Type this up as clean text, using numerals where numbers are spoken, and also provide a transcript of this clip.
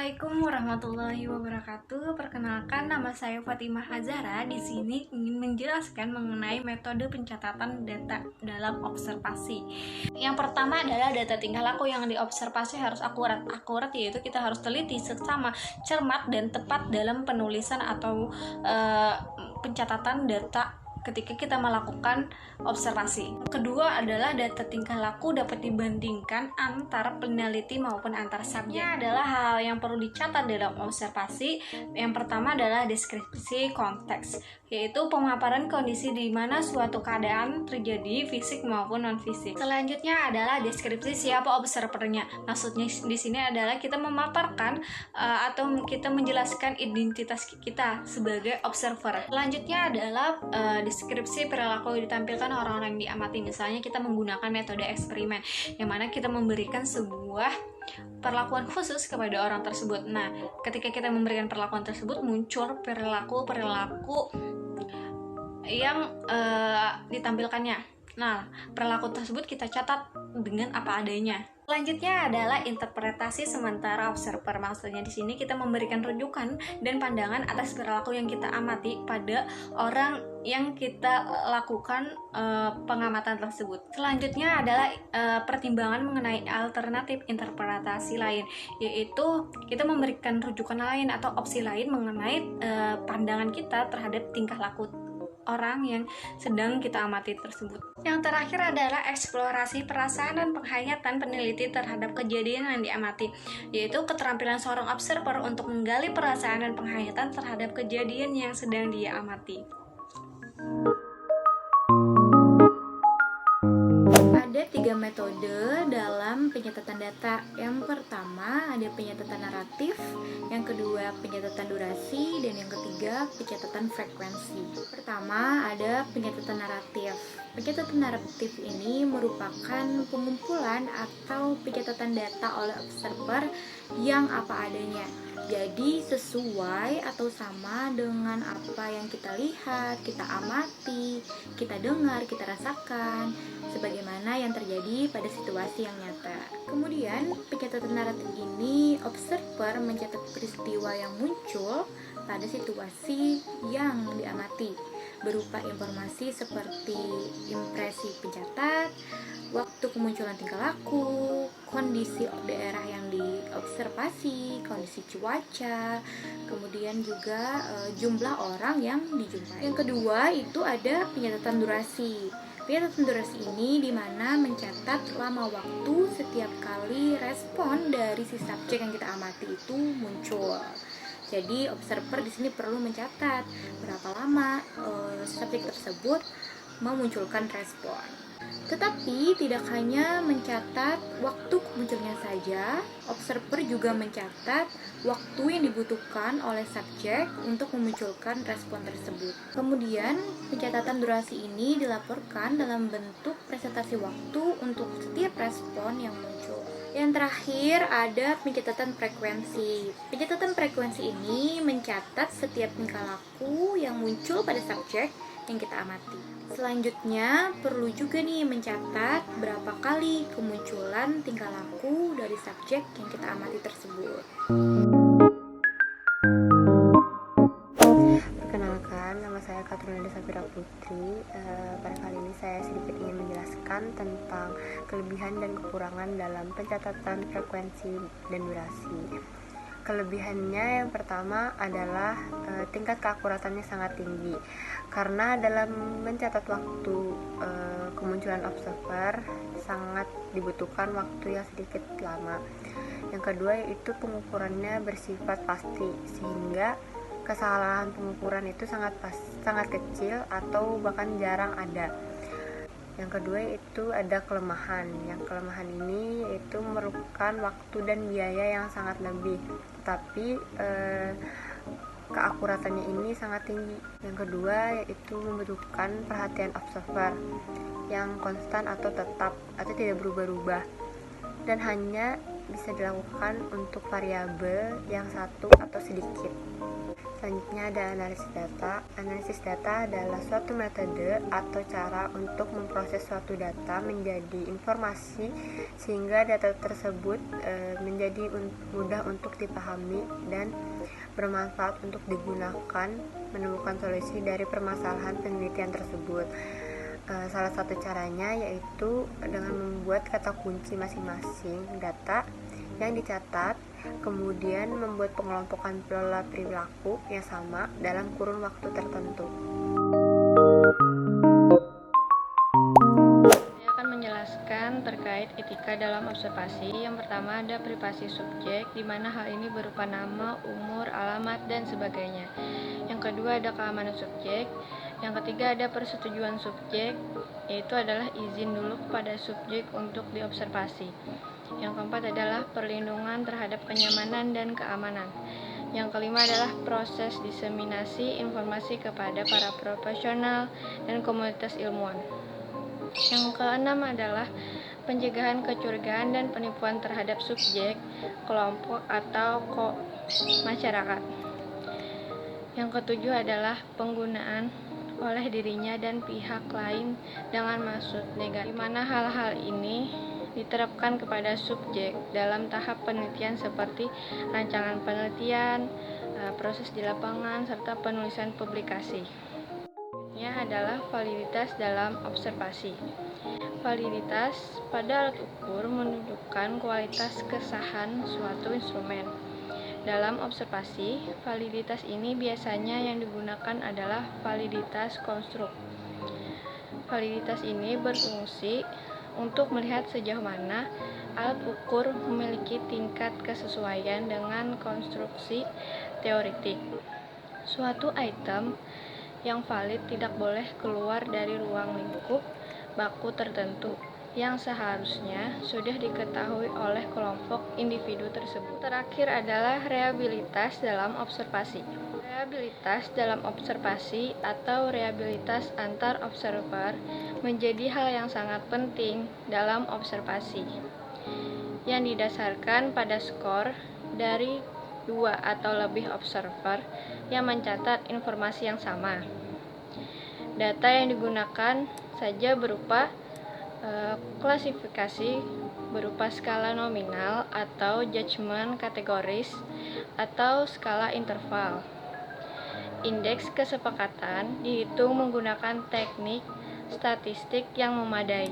Assalamualaikum warahmatullahi wabarakatuh. Perkenalkan, nama saya Fatimah Hazara. Di sini ingin menjelaskan mengenai metode pencatatan data dalam observasi. Yang pertama adalah data tingkah laku yang diobservasi harus akurat. Akurat yaitu kita harus teliti, seksama, cermat, dan tepat dalam penulisan atau pencatatan data ketika kita melakukan observasi. Kedua adalah data tingkah laku dapat dibandingkan antar peneliti maupun antar subjek. Ini adalah hal yang perlu dicatat dalam observasi. Yang pertama adalah deskripsi konteks, yaitu pemaparan kondisi di mana suatu keadaan terjadi, fisik maupun non-fisik. Selanjutnya adalah deskripsi siapa observernya. Maksudnya di sini adalah kita memaparkan atau kita menjelaskan identitas kita sebagai observer. Selanjutnya adalah deskripsi perilaku yang ditampilkan orang-orang yang diamati. Misalnya kita menggunakan metode eksperimen, yang mana kita memberikan sebuah perlakuan khusus kepada orang tersebut. Nah, ketika kita memberikan perlakuan tersebut, muncul perilaku yang ditampilkannya. Nah, perilaku tersebut kita catat dengan apa adanya. Selanjutnya adalah interpretasi sementara observer. Maksudnya di sini kita memberikan rujukan dan pandangan atas perilaku yang kita amati pada orang yang kita lakukan pengamatan tersebut. Selanjutnya adalah pertimbangan mengenai alternatif interpretasi lain, yaitu kita memberikan rujukan lain atau opsi lain mengenai pandangan kita terhadap tingkah laku orang yang sedang kita amati tersebut. Yang terakhir adalah eksplorasi perasaan dan penghayatan peneliti terhadap kejadian yang diamati, yaitu keterampilan seorang observer untuk menggali perasaan dan penghayatan terhadap kejadian yang sedang dia amati. Ada 3 metode dalam pencatatan data. Yang pertama ada pencatatan naratif, yang kedua pencatatan durasi, dan yang ketiga pencatatan frekuensi. Pertama ada pencatatan naratif. Pencatatan naratif ini merupakan pengumpulan atau pencatatan data oleh observer yang apa adanya. Jadi sesuai atau sama dengan apa yang kita lihat, kita amati, kita dengar, kita rasakan, sebagaimana yang terjadi pada situasi yang nyata. Kemudian, pencatatan naratif ini, observer mencatat peristiwa yang muncul pada situasi yang diamati, berupa informasi seperti impresi pencatat, waktu kemunculan tingkah laku, kondisi daerah yang diobservasi, kondisi cuaca, kemudian juga jumlah orang yang dijumpai. Yang kedua itu ada pencatatan durasi. Pencatatan durasi ini dimana mencatat lama waktu setiap kali respon dari si subjek yang kita amati itu muncul. Jadi observer di sini perlu mencatat berapa lama subjek tersebut memunculkan respon. Tetapi tidak hanya mencatat waktu kemunculannya saja, observer juga mencatat waktu yang dibutuhkan oleh subjek untuk memunculkan respon tersebut. Kemudian, pencatatan durasi ini dilaporkan dalam bentuk presentasi waktu untuk setiap respon yang muncul. Yang terakhir ada pencatatan frekuensi. Pencatatan frekuensi ini mencatat setiap tingkah laku yang muncul pada subjek yang kita amati. Selanjutnya perlu juga nih mencatat berapa kali kemunculan tingkah laku dari subjek yang kita amati tersebut. Perkenalkan, nama saya Katrina Safira Putri. Pada kali ini saya sedikit ingin menjelaskan tentang kelebihan dan kekurangan dalam pencatatan frekuensi dan durasi. Kelebihannya yang pertama adalah tingkat keakuratannya sangat tinggi, karena dalam mencatat waktu kemunculan observer sangat dibutuhkan waktu yang sedikit lama. Yang kedua yaitu pengukurannya bersifat pasti, sehingga kesalahan pengukuran itu sangat kecil atau bahkan jarang ada. Yang kedua itu ada kelemahan. Yang kelemahan ini yaitu memerlukan waktu dan biaya yang sangat lebih, tapi keakuratannya ini sangat tinggi. Yang kedua yaitu membutuhkan perhatian observer yang konstan atau tetap atau tidak berubah-ubah, dan hanya bisa dilakukan untuk variabel yang satu atau sedikit. Selanjutnya ada analisis data. Analisis data adalah suatu metode atau cara untuk memproses suatu data menjadi informasi sehingga data tersebut menjadi mudah untuk dipahami dan bermanfaat untuk digunakan menemukan solusi dari permasalahan penelitian tersebut. Salah satu caranya yaitu dengan membuat kata kunci masing-masing data yang dicatat, kemudian membuat pengelompokan pola perilaku yang sama dalam kurun waktu tertentu. Saya akan menjelaskan terkait etika dalam observasi. Yang pertama ada privasi subjek, di mana hal ini berupa nama, umur, alamat, dan sebagainya. Yang kedua ada keamanan subjek. Yang ketiga ada persetujuan subjek, yaitu adalah izin dulu kepada subjek untuk diobservasi. Yang keempat adalah perlindungan terhadap kenyamanan dan keamanan. Yang kelima adalah proses diseminasi informasi kepada para profesional dan komunitas ilmuwan. Yang keenam adalah pencegahan kecurigaan dan penipuan terhadap subjek, kelompok, atau masyarakat. Yang ketujuh adalah penggunaan oleh dirinya dan pihak lain dengan maksud negatif, di mana hal-hal ini diterapkan kepada subjek dalam tahap penelitian seperti rancangan penelitian, proses di lapangan, serta penulisan publikasi. Ini adalah validitas dalam observasi. Validitas pada alat ukur menunjukkan kualitas kesahan suatu instrumen. Dalam observasi, validitas ini biasanya yang digunakan adalah validitas konstruk. Validitas ini berfungsi untuk melihat sejauh mana alat ukur memiliki tingkat kesesuaian dengan konstruksi teoretik. Suatu item yang valid tidak boleh keluar dari ruang lingkup baku tertentu yang seharusnya sudah diketahui oleh kelompok individu tersebut. Terakhir adalah reliabilitas dalam observasi. Reliabilitas dalam observasi atau reliabilitas antar observer menjadi hal yang sangat penting dalam observasi, yang didasarkan pada skor dari 2 atau lebih observer yang mencatat informasi yang sama. Data yang digunakan saja berupa klasifikasi berupa skala nominal atau judgement kategoris atau skala interval. Indeks kesepakatan dihitung menggunakan teknik statistik yang memadai.